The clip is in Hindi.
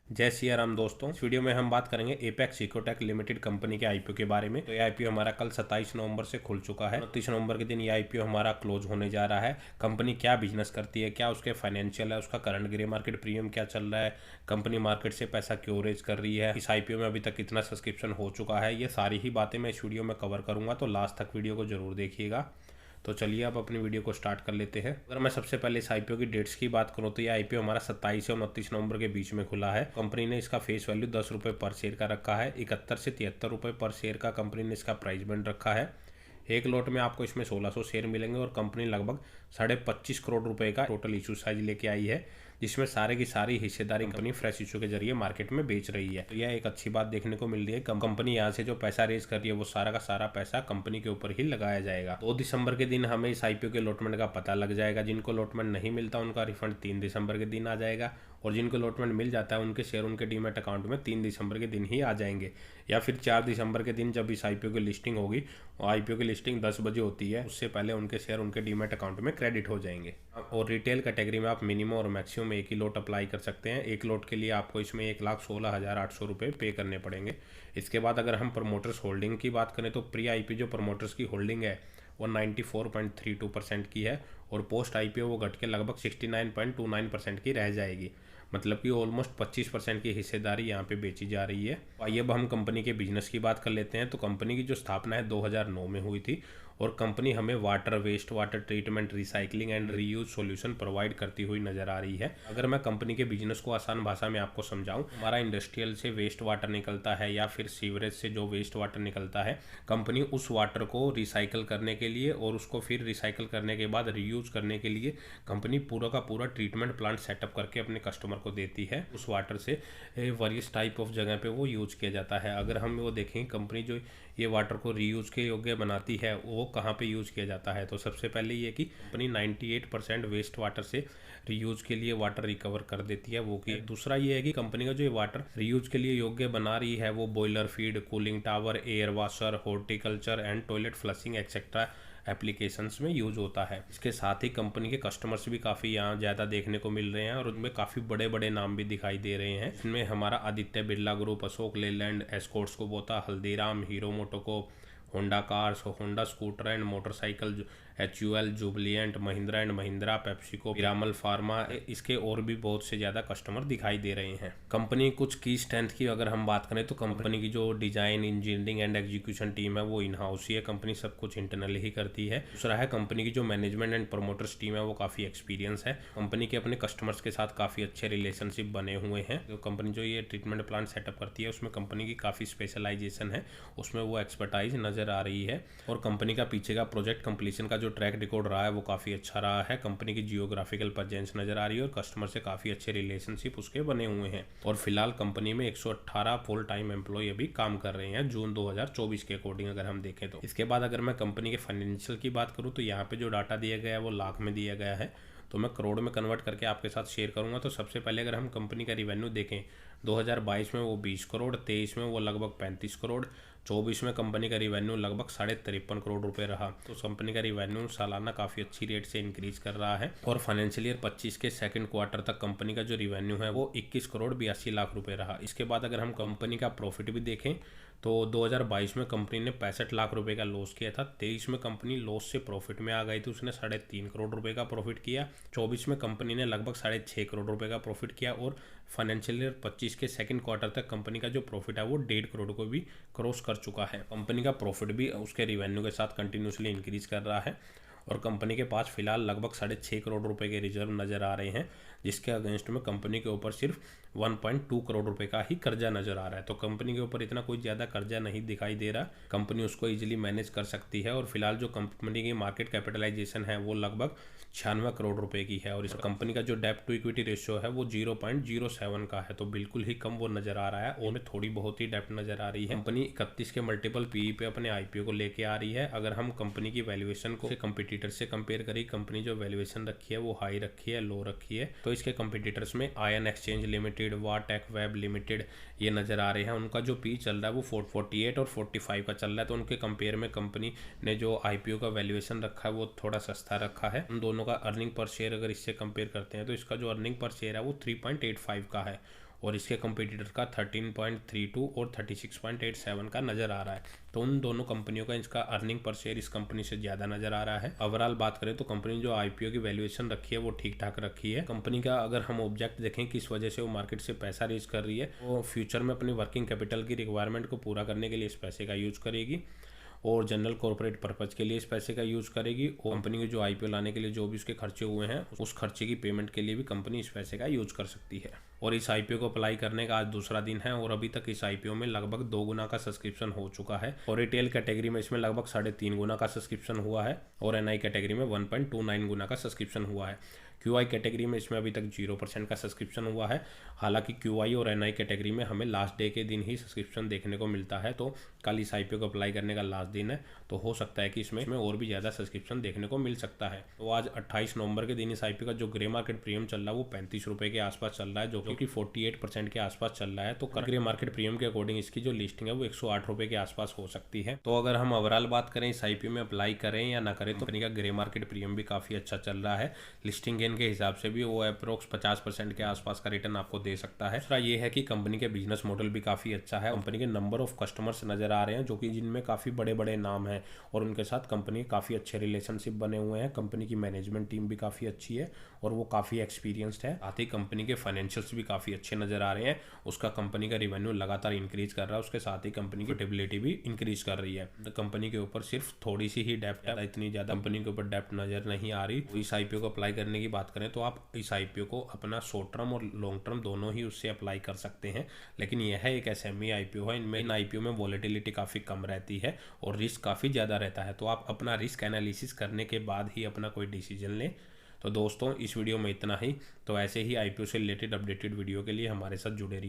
जय सिया राम दोस्तों। इस वीडियो में हम बात करेंगे एपेक्स इकोटेक लिमिटेड कंपनी के आईपीओ के बारे में। तो ये आईपीओ हमारा कल 27 नवंबर से खुल चुका है। 29 नवंबर के दिन ये आईपीओ हमारा क्लोज होने जा रहा है। कंपनी क्या बिजनेस करती है, क्या उसके फाइनेंशियल है, उसका करंट ग्रे मार्केट प्रीमियम क्या चल रहा है, कंपनी मार्केट से पैसा क्यों रेज कर रही है, इस आईपीओ में अभी तक कितना सब्सक्रिप्शन हो चुका है, ये सारी ही बातें मैं इस वीडियो में कवर करूंगा। तो लास्ट तक वीडियो को जरूर देखिएगा। तो चलिए अब अपनी वीडियो को स्टार्ट कर लेते हैं। अगर मैं सबसे पहले इस आईपीओ की डेट्स की बात करूं तो ये आईपीओ हमारा 27 से 29 नवंबर के बीच में खुला है। कंपनी ने इसका फेस वैल्यू 10 रुपये पर शेयर का रखा है। 71 से 73 रुपये पर शेयर का कंपनी ने इसका प्राइस बैंड रखा है। एक लॉट में आपको इसमें 1600 शेयर मिलेंगे और कंपनी लगभग 25.5 करोड़ रुपए का टोटल इशू साइज लेके आई है, जिसमें सारे की सारी हिस्सेदारी कंपनी फ्रेश इशू के जरिए मार्केट में बेच रही है। तो यह एक अच्छी बात देखने को मिल रही है। कंपनी यहाँ से जो पैसा रेज कर रही है वो सारा का सारा पैसा कंपनी के ऊपर ही लगाया जाएगा। 2 दिसंबर के दिन हमें इस आईपीओ के अलॉटमेंट का पता लग जाएगा। जिनको अलॉटमेंट नहीं मिलता उनका रिफंड 3 दिसंबर के दिन आ जाएगा और जिनको अलॉटमेंट मिल जाता है उनके शेयर उनके डीमैट अकाउंट में 3 दिसंबर के दिन ही आ जाएंगे, या फिर 4 दिसंबर के दिन जब इस आईपीओ की लिस्टिंग होगी। और आईपीओ की लिस्टिंग 10 बजे होती है, उससे पहले उनके शेयर उनके डीमैट अकाउंट में क्रेडिट हो जाएंगे। और रिटेल कैटेगरी में आप मिनिमम और मैक्सिमम एक ही लॉट अप्लाई कर सकते हैं। एक लॉट के लिए आपको इसमें 1,16,800 रुपये पे करने पड़ेंगे। इसके बाद अगर हम प्रमोटर्स होल्डिंग की बात करें तो प्री आईपीओ जो प्रमोटर्स की होल्डिंग है वो 94.32% की है और पोस्ट आईपीओ वो घट के लगभग 69.29% की रह जाएगी। मतलब कि ऑलमोस्ट 25% की हिस्सेदारी यहाँ पे बेची जा रही है। आइए अब हम कंपनी के बिजनेस की बात कर लेते हैं। तो कंपनी की जो स्थापना है 2009 में हुई थी और कंपनी हमें water, waste water treatment, recycling and reuse solution provide करती हुई नजर आ रही है। अगर मैं कंपनी के बिजनेस को आसान भाषा में आपको समझाऊं, हमारा इंडस्ट्रियल से वेस्ट वाटर निकलता है या फिर सीवरेज से जो वेस्ट वाटर निकलता है, कंपनी उस वाटर को रिसाइकल करने के लिए और उसको फिर रिसाइकल करने के बाद रीयूज करने के लिए कंपनी पूरा का पूरा ट्रीटमेंट प्लांट सेटअप करके अपने कस्टमर को देती है। उस वाटर से वेरियस टाइप ऑफ जगह पे वो यूज किया जाता है। अगर हम वो देखें कंपनी जो ये वाटर को रीयूज के योग्य बनाती है वो कहाँ पे यूज किया जाता है, तो सबसे पहले ये कि कंपनी 98% वेस्ट वाटर से रीयूज के लिए वाटर रिकवर कर देती है वो कि। दूसरा ये है कि कंपनी का जो ये वाटर रीयूज के लिए योग्य बना रही है वो boiler feed, cooling tower, air washer, horticulture and toilet flushing etcetera applications में यूज होता है। इसके साथ ही कंपनी के कस्टमर्स भी काफ़ी यहाँ ज़्यादा देखने को मिल रहे हैं और उनमें काफ़ी बड़े बड़े नाम भी दिखाई दे रहे हैं। इसमें हमारा Aditya Birla group, Ashok Leyland, Escorts Kubota, Haldiram, Hero MotoCorp, Honda cars, Honda scooter and motorcycle, HUL, Jubilant, Mahindra and Mahindra, PepsiCo, Piramal pharma, इसके और भी बहुत से ज़्यादा कस्टमर दिखाई दे रहे हैं। कंपनी कुछ की स्ट्रेंथ की अगर हम बात करें तो कंपनी की जो design, engineering and execution team है वो इन हाउस ही है। कंपनी सब कुछ इंटरनली ही करती है। दूसरा है कंपनी की जो मैनेजमेंट एंड प्रमोटर्स टीम है वो काफ़ी एक्सपीरियंस है। कंपनी के अपने कस्टमर्स के साथ काफ़ी अच्छे रिलेशनशिप बने हुए हैं। तो कंपनी जो ये ट्रीटमेंट प्लांट सेटअप करती है उसमें कंपनी की काफ़ी स्पेशलाइजेशन है, उसमें वो एक्सपर्टाइज नज़र आ रही है। और कंपनी का पीछे का प्रोजेक्ट कंप्लीशन का जो ट्रैक रिकॉर्ड रहा है वो काफ़ी अच्छा रहा है। कंपनी की जियोग्राफिकल प्रेजेंस नज़र आ रही है और कस्टमर से काफ़ी अच्छे रिलेशनशिप उसके बने हुए हैं। और फिलहाल कंपनी में 118 फुल टाइम एम्प्लॉय अभी काम कर रहे हैं जून 2024 के अकॉर्डिंग अगर हम देखें तो। इसके बाद अगर मैं कंपनी के फाइनेंशियल की बात करूँ तो यहाँ पे जो डाटा दिया गया है वो लाख में दिया गया है, तो मैं करोड़ में कन्वर्ट करके आपके साथ शेयर करूंगा। तो सबसे पहले अगर हम कंपनी का रिवेन्यू देखें 2022 में वो 20 करोड़, 23 में वो लगभग 35 करोड़, 24 में कंपनी का रिवेन्यू लगभग 53.5 करोड़ रुपए रहा। तो कंपनी का रिवेन्यू सालाना काफ़ी अच्छी रेट से इंक्रीज कर रहा है और फाइनेंशियल ईयर 25 के सेकंड क्वार्टर तक कंपनी का जो रिवेन्यू है वो 21 करोड़ 82 लाख रुपए रहा। इसके बाद अगर हम कंपनी का प्रॉफिट भी देखें तो 2022 में कंपनी ने 65 लाख रुपए का लॉस किया था। 23 में कंपनी लॉस से प्रॉफिट में आ गई थी, उसने 3.5 करोड़ रुपए का प्रॉफिट किया। 24 में कंपनी ने लगभग 6.5 करोड़ रुपए का प्रॉफिट किया और फाइनेंशियल ईयर 25 के सेकंड क्वार्टर तक कंपनी का जो प्रॉफिट है वो 1.5 करोड़ को भी क्रॉस कर चुका है। कंपनी का प्रॉफिट भी उसके रिवेन्यू के साथ कंटिन्यूसली इंक्रीज कर रहा है और कंपनी के पास फिलहाल लगभग 6.5 करोड़ रुपए के रिजर्व नज़र आ रहे हैं, जिसके अगेंस्ट में कंपनी के ऊपर सिर्फ 1.2 करोड़ रुपए का ही कर्जा नज़र आ रहा है। तो कंपनी के ऊपर इतना कोई ज़्यादा कर्जा नहीं दिखाई दे रहा, कंपनी उसको इजीली मैनेज कर सकती है। और फिलहाल जो कंपनी की मार्केट कैपिटलाइजेशन है वो लगभग 96 करोड़ रुपए की है और इस कंपनी का जो डेब्ट टू इक्विटी रेशियो है वो 0.07 का है, तो बिल्कुल ही कम वो नज़र आ रहा है और में थोड़ी बहुत ही डेब्ट नज़र आ रही है। कंपनी 31 के मल्टीपल PE पे अपने आईपीओ को लेके आ रही है। अगर हम कंपनी की वैल्यूएशन को कंपटीटर से कंपेयर करें, कंपनी जो वैल्यूएशन रखी है वो हाई रखी है, लो रखी है। तो इसके कंपटीटर्स में आयन एक्सचेंज लिमिटेड, वाटेक वेब लिमिटेड ये नज़र आ रहे हैं। उनका जो पी चल रहा है वो 48 और 45 का चल रहा है। तो उनके कंपेयर में कंपनी ने जो आईपीओ का वैल्यूएशन रखा है वो थोड़ा सस्ता रखा है। उन दोनों का अर्निंग पर शेयर अगर इससे कंपेयर करते हैं तो इसका जो अर्निंग पर शेयर है वो 3.85 का है और इसके कंपटीटर का 13.32 और 36.87 का नज़र आ रहा है। तो उन दोनों कंपनियों का इसका अर्निंग पर शेयर इस कंपनी से ज़्यादा नज़र आ रहा है। ओवरऑल बात करें तो कंपनी जो आईपीओ की वैल्यूएशन रखी है वो ठीक ठाक रखी है। कंपनी का अगर हम ऑब्जेक्ट देखें किस वजह से वो मार्केट से पैसा रेज कर रही है, वो फ्यूचर में अपनी वर्किंग कैपिटल की रिक्वायरमेंट को पूरा करने के लिए इस पैसे का यूज करेगी और जनरल कॉर्पोरेट पर्पज के लिए इस पैसे का यूज करेगी। और कंपनी के जो आईपीओ लाने के लिए जो भी उसके खर्चे हुए हैं उस खर्चे की पेमेंट के लिए भी कंपनी इस पैसे का यूज कर सकती है। और इस आईपीओ को अप्लाई करने का आज दूसरा दिन है और अभी तक इस आईपीओ में लगभग 2 गुना का सब्सक्रिप्शन हो चुका है। और रिटेल कैटेगरी में इसमें लगभग 3.5 गुना का सब्सक्रिप्शन हुआ है और एनआई कैटेगरी में 1.29 गुना का सब्सक्रिप्शन हुआ है। क्यूआई कैटेगरी में इसमें अभी तक 0% का सब्सक्रिप्शन हुआ है। हालांकि क्यूआई और एनआई कैटेगरी में हमें लास्ट डे के दिन ही सब्सक्रिप्शन देखने को मिलता है, तो कल इस आईपीओ को अप्लाई करने का लास्ट दिन है, तो हो सकता है कि इसमें और भी ज़्यादा सब्सक्रिप्शन देखने को मिल सकता है। तो आज 28 नवंबर के दिन इस आईपीओ का जो ग्रे मार्केट प्रीमियम चल रहा है वो 35 रुपये के आसपास चल रहा है, जो कि 48% के आसपास चल रहा है। तो ग्रे मार्केट प्रीमियम के अकॉर्डिंग इसकी जो लिस्टिंग है वो 108 रुपये के आसपास हो सकती है। तो अगर हम ओवरऑल बात करें इस आईपीओ में अप्लाई करें या ना करें, तो कंपनी का ग्रे मार्केट प्रीमियम भी काफ़ी अच्छा चल रहा है। लिस्टिंग गेन के हिसाब से भी वो अप्रोक्स 50% के आसपास का रिटर्न आपको दे सकता है। दूसरा ये है कि कंपनी के बिजनेस मॉडल भी काफ़ी अच्छा है। कंपनी के नंबर ऑफ कस्टमर्स नज़र आ रहे हैं जो कि जिनमें काफ़ी बड़े बड़े नाम हैं और उनके साथ कंपनी काफ़ी अच्छे रिलेशनशिप बने हुए हैं। कंपनी की मैनेजमेंट टीम भी काफ़ी अच्छी है और वो काफ़ी एक्सपीरियंस्ड है। साथ ही कंपनी के फाइनेंशियल्स भी काफ़ी अच्छे नज़र आ रहे हैं। उसका कंपनी का रिवेन्यू लगातार इंक्रीज कर रहा है, उसके साथ ही कंपनी की प्रॉफिटेबिलिटी भी इंक्रीज कर रही है। कंपनी के ऊपर सिर्फ थोड़ी सी ही डेप्ट है, इतनी ज़्यादा कंपनी के ऊपर डेप्ट नज़र नहीं आ रही। इस आईपीओ को अप्लाई करने की बात करें तो आप इस आईपीओ को अपना शॉर्ट टर्म और लॉन्ग टर्म दोनों ही उससे अप्लाई कर सकते हैं, लेकिन यह एक एसएमई आईपीओ है। इन आईपीओ में वॉलेटिलिटी काफ़ी कम रहती है और रिस्क काफ़ी ज़्यादा रहता है, तो आप अपना रिस्क एनालिसिस करने के बाद ही अपना कोई डिसीजन लें। तो दोस्तों इस वीडियो में इतना ही। तो ऐसे ही आईपीओ से रिलेटेड अपडेटेड वीडियो के लिए हमारे साथ जुड़े रहिए।